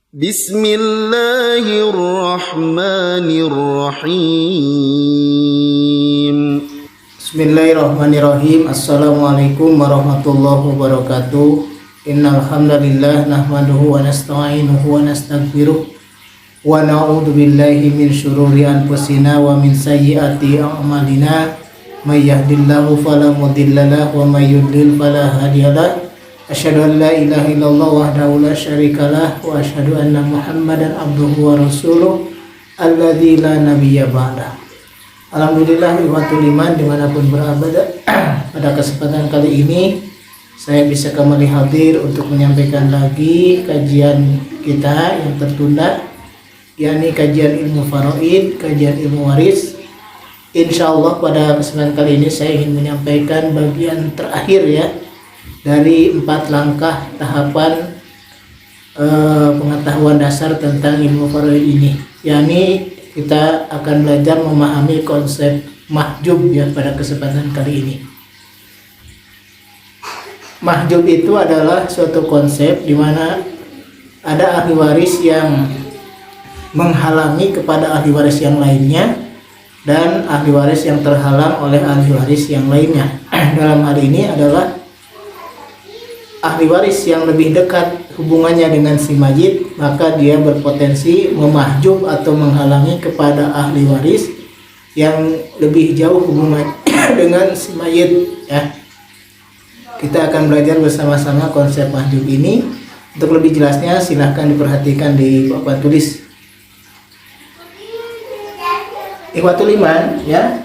Bismillahirrahmanirrahim. Bismillahirrahmanirrahim. Assalamualaikum warahmatullahi wabarakatuh. Innal hamdalillah nahmaduhu wa nasta'inuhu wa nastaghfiruh wa na'udzu billahi min syururi anfusina wa min sayyiati a'malina. May yahdihillahu fala mudhillalah wa may yudlil fala hadiyalah. Asyhadu an la ilaha illallah wahdahu la syarikalah wa asyhadu anna Muhammadan abduhu wa rasuluh alladzi la nabiyya ba'dah. Alhamdulillah ikhwatul iman dimanapun berada. Pada kesempatan kali ini saya bisa kembali hadir untuk menyampaikan lagi kajian kita yang tertunda, yakni kajian ilmu faraid, kajian ilmu waris. Insyaallah pada kesempatan kali ini saya ingin menyampaikan bagian terakhir ya dari 4 langkah tahapan pengetahuan dasar tentang ilmu faraid ini, yakni kita akan belajar memahami konsep mahjub ya pada kesempatan kali ini. Mahjub itu adalah suatu konsep di mana ada ahli waris yang menghalangi kepada ahli waris yang lainnya dan ahli waris yang terhalang oleh ahli waris yang lainnya. Dalam hal ini adalah ahli waris yang lebih dekat hubungannya dengan si mayit, maka dia berpotensi memahjub atau menghalangi kepada ahli waris yang lebih jauh hubungan dengan si mayit ya. Kita akan belajar bersama-sama konsep mahjub ini. Untuk lebih jelasnya silahkan diperhatikan di papan tulis. Ikhwatul iman ya.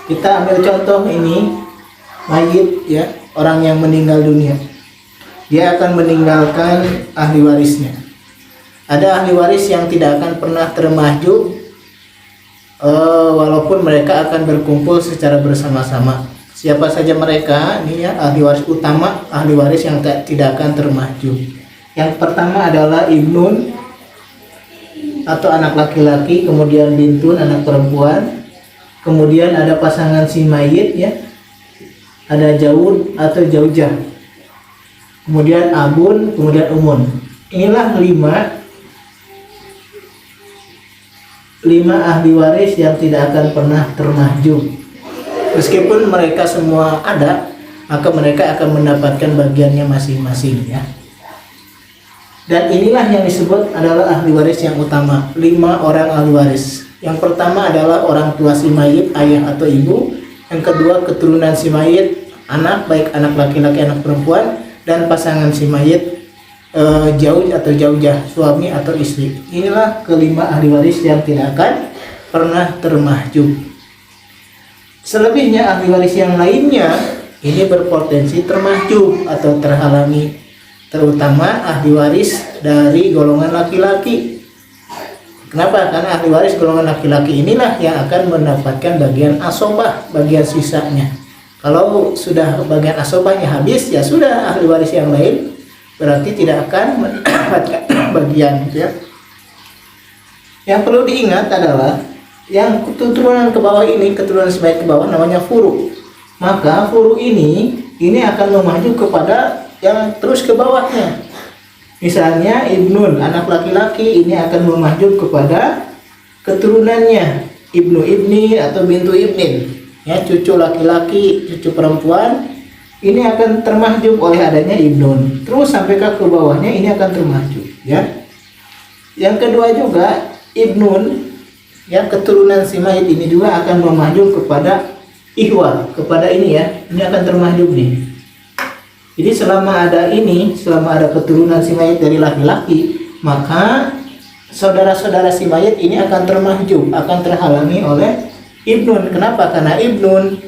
Kita ambil contoh ini mayit ya, orang yang meninggal dunia. Dia akan meninggalkan ahli warisnya. Ada ahli waris yang tidak akan pernah termahjub walaupun mereka akan berkumpul secara bersama-sama. Siapa saja mereka? Ini ya, ahli waris utama, ahli waris yang tidak akan termahjub. Yang pertama adalah ibnun atau anak laki-laki, kemudian bintun anak perempuan, kemudian ada pasangan si mayit ya, ada jaud atau jaujah, kemudian abun, kemudian umun. Inilah 5 ahli waris yang tidak akan pernah termahjub. Meskipun mereka semua ada, maka mereka akan mendapatkan bagiannya masing-masing ya. Dan inilah yang disebut adalah ahli waris yang utama. 5 orang ahli waris. Yang pertama adalah orang tua si mayit, ayah atau ibu. Yang kedua keturunan si mayit, anak, baik anak laki-laki anak perempuan, dan pasangan si mayit, jauh atau jaujah, suami atau istri. Inilah kelima ahli waris yang tidak akan pernah termahjub. Selebihnya ahli waris yang lainnya ini berpotensi termahjub atau terhalangi, terutama ahli waris dari golongan laki-laki. Kenapa? Karena ahli waris golongan laki-laki inilah yang akan mendapatkan bagian asobah, bagian sisanya. Kalau sudah bagian asobahnya habis, ya sudah, ahli waris yang lain berarti tidak akan mendapatkan bagian ya. Yang perlu diingat adalah yang keturunan ke bawah ini, keturunan sebaik ke bawah namanya furu. Maka furu ini akan memaju kepada yang terus ke bawahnya. Misalnya ibnun, anak laki-laki, ini akan memaju kepada keturunannya, ibnu ibni atau bintu ibnin. Ya, cucu laki-laki, cucu perempuan, ini akan termahjub oleh adanya ibnun. Terus sampai ke bawahnya ini akan termahjub ya. Yang kedua juga ibnun, yang keturunan si mayit ini juga akan memahjub kepada ikhwah, kepada ini ya, ini akan termahjub nih. Jadi selama ada keturunan si mayit dari laki-laki, maka saudara-saudara si mayit ini akan termahjub, akan terhalangi oleh ibnun. Kenapa? Karena ibnun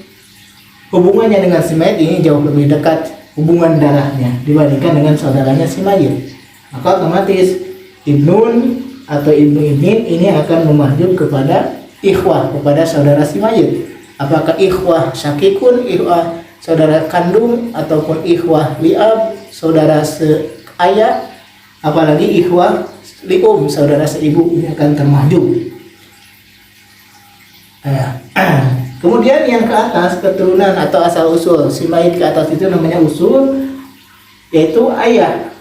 hubungannya dengan si mayit ini jauh lebih dekat hubungan darahnya dibandingkan dengan saudaranya si mayit. Maka otomatis ibnun atau ibnu ibnin ini akan memahjub kepada ikhwah, kepada saudara si mayit. Apakah ikhwah syakikun, ikhwah saudara kandung, ataupun ikhwah liab, saudara seayah, apalagi ikhwah lium, saudara seibu, ini akan termahjub. Kemudian yang ke atas, keturunan atau asal usul si mayit ke atas itu namanya usul, yaitu ayah.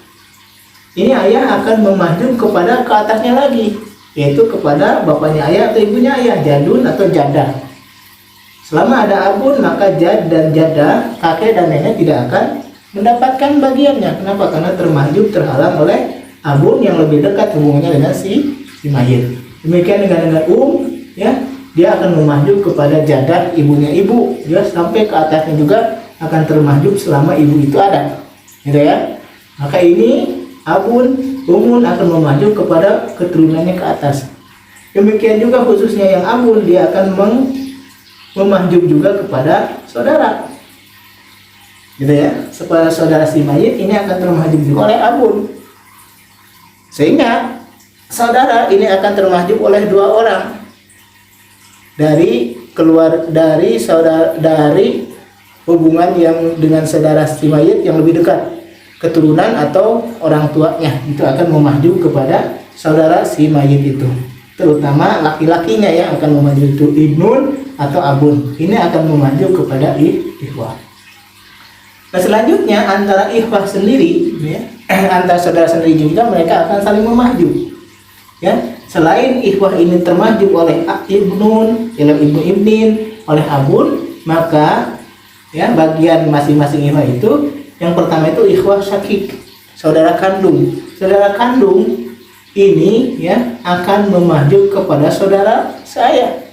ini ayah akan memahjub kepada ke atasnya lagi, yaitu kepada bapaknya ayah atau ibunya ayah, jadun atau jadah. Selama ada abun, maka jad dan jadah, kakek dan nenek tidak akan mendapatkan bagiannya. Kenapa? Karena termahjub, terhalang oleh abun yang lebih dekat hubungannya dengan si mayit. Demikian dengan ya, dia akan memahjub kepada jadah, ibunya ibu, dia sampai ke atasnya juga akan termahjub selama ibu itu ada, gitu ya. Maka ini abun, umun akan memahjub kepada keturunannya ke atas. Demikian juga khususnya yang abun, dia akan memahjub juga kepada saudara, gitu ya. Supaya saudara si mayit ini akan termahjub juga oleh abun, sehingga saudara ini akan termahjub oleh dua orang dari hubungan yang dengan saudara si mayit yang lebih dekat, keturunan atau orang tuanya, itu akan memahjub kepada saudara si mayit itu, terutama laki-lakinya yang akan memahjub itu ibnun atau abun, ini akan memahjub kepada ikhwah. Nah, selanjutnya antara ikhwah sendiri, ya, antara saudara sendiri juga mereka akan saling memahjub, ya. Selain ikhwah ini termahjub oleh ibnun, ibu ibnin, oleh abun, maka ya bagian masing-masing ikhwah itu, yang pertama itu ikhwah syakik, saudara kandung. Saudara kandung ini ya akan memahjub kepada saudara seayah.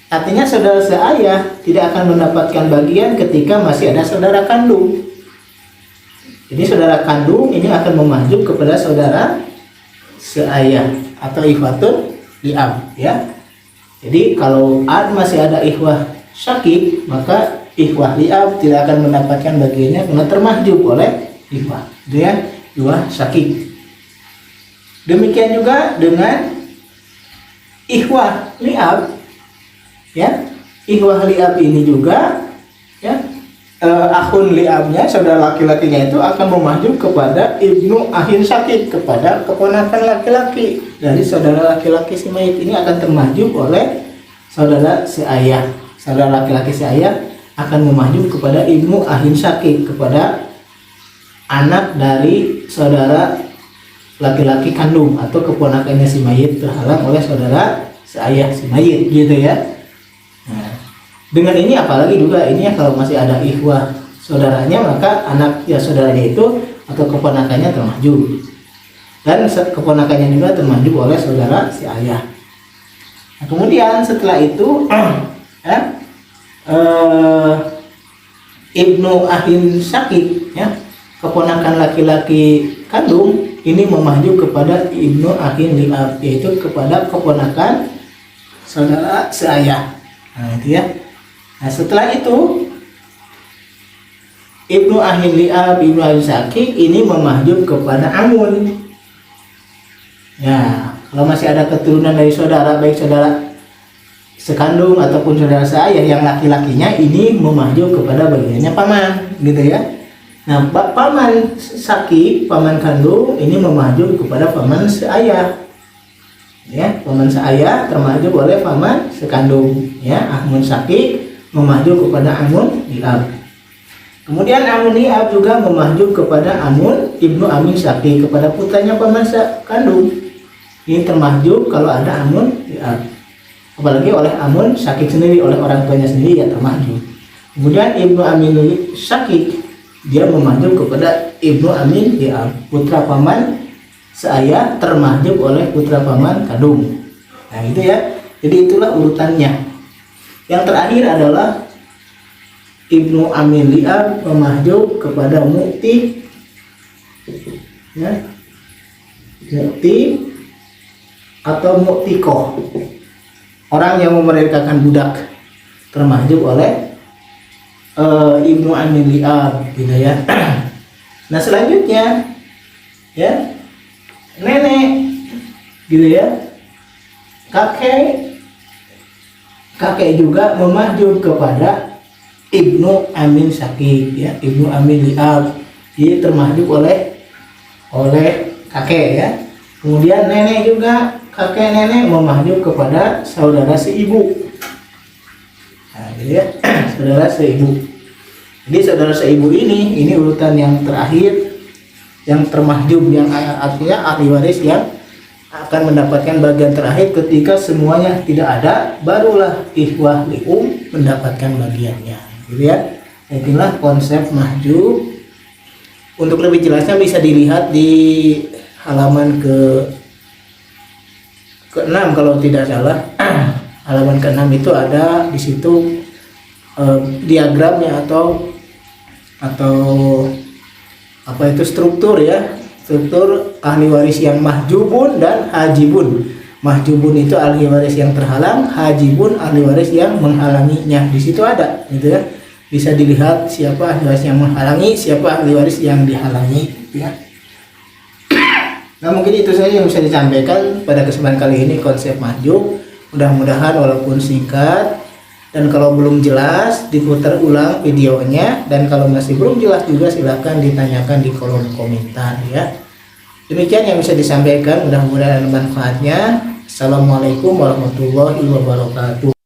Artinya saudara seayah tidak akan mendapatkan bagian ketika masih ada saudara kandung. Jadi saudara kandung ini akan memahjub kepada saudara seayah atau ikhwatun li'ab, ya. Jadi kalau masih ada ikhwah syakik, maka ikhwah li'ab tidak akan mendapatkan bagiannya karena termahjub oleh ikhwah, itu ya, ikhwah syakik. Demikian juga dengan ikhwah li'ab, ya. Ikhwah li'ab ini juga, ya, akhun li'abnya, saudara laki-lakinya itu akan memahjub kepada ibnu ahin syakik, kepada keponakan laki-laki dari saudara laki-laki si mayit, ini akan termahjub oleh saudara seayah. Saudara laki-laki seayah akan memahjub kepada ibnu ahin syakik, kepada anak dari saudara laki-laki kandung atau keponakannya si mayit terhalang oleh saudara seayah si mayit, gitu ya. Nah, dengan ini apalagi juga ini ya, kalau masih ada ikhwah saudaranya, maka anak ya saudaranya itu atau keponakannya termahjub, dan keponakannya juga termahjub oleh saudara si ayah. Nah, kemudian setelah itu ibnu ahin syakik, ya, keponakan laki-laki kandung ini memahjub kepada ibnu ahin li'ab, yaitu kepada keponakan saudara seayah. Nah, itu ya. Nah, setelah itu ibnu ahin li'ab, ibnu ahin syakik ini memahjub kepada amun. Ya, kalau masih ada keturunan dari saudara, baik saudara sekandung ataupun saudara seayah yang laki-lakinya, ini memahjub kepada bagiannya paman, gitu ya. Nah, paman syakik, paman kandung ini memahjub kepada paman seayah. Ya, paman seayah termahjub oleh paman sekandung, ya. Amun syakik memahjub kepada amun li'ab. Kemudian amun li'ab juga memahjub kepada amun ibnu amin syakik, kepada putranya paman kandung. Ini termahjub kalau ada amun li'ab. Apalagi oleh amun syakik sendiri, oleh orang tuanya sendiri, ya termahjub. Kemudian ibnu amin syakik dia memahjub kepada ibnu amin li'ab, putra paman seayah termahjub oleh putra paman kandung. Nah, gitu ya. Jadi itulah urutannya. Yang terakhir adalah ibnu amin li'ab memahjub kepada mukti, ya, mukti atau muktikoh, orang yang memerdekakan budak, termahjub oleh ibnu amin li'ab, gitu ya. Nah, selanjutnya, ya, nenek, gitu ya, kakek juga memahjub kepada ibnu amin syakik, ya, ibnu amin li'ab, dia termahjub oleh kakek, ya. Kemudian nenek juga, kakek nenek memahjub kepada saudara seibu. Nah, gitu ya, saudara seibu. Jadi saudara seibu ini urutan yang terakhir yang termahjub, yang artinya ahli waris yang akan mendapatkan bagian terakhir ketika semuanya tidak ada, barulah ikhwah lium mendapatkan bagiannya, gitu ya. Itulah konsep mahjub. Untuk lebih jelasnya bisa dilihat di halaman ke-6 kalau tidak salah. Halaman ke-6 itu ada di situ diagramnya atau apa itu struktur ya, struktur ahli waris yang mahjubun dan hajibun. Mahjubun itu ahli waris yang terhalang, hajibun ahli waris yang menghalanginya. Di situ ada, gitu ya. Bisa dilihat siapa ahli waris yang menghalangi, siapa ahli waris yang dihalangi, gitu ya. Nah, mungkin itu saja yang bisa disampaikan pada kesempatan kali ini konsep mahjub. Mudah-mudahan walaupun singkat, dan kalau belum jelas diputar ulang videonya, dan kalau masih belum jelas juga silahkan ditanyakan di kolom komentar ya. Demikian yang bisa disampaikan, mudah-mudahan ada manfaatnya. Assalamualaikum warahmatullahi wabarakatuh.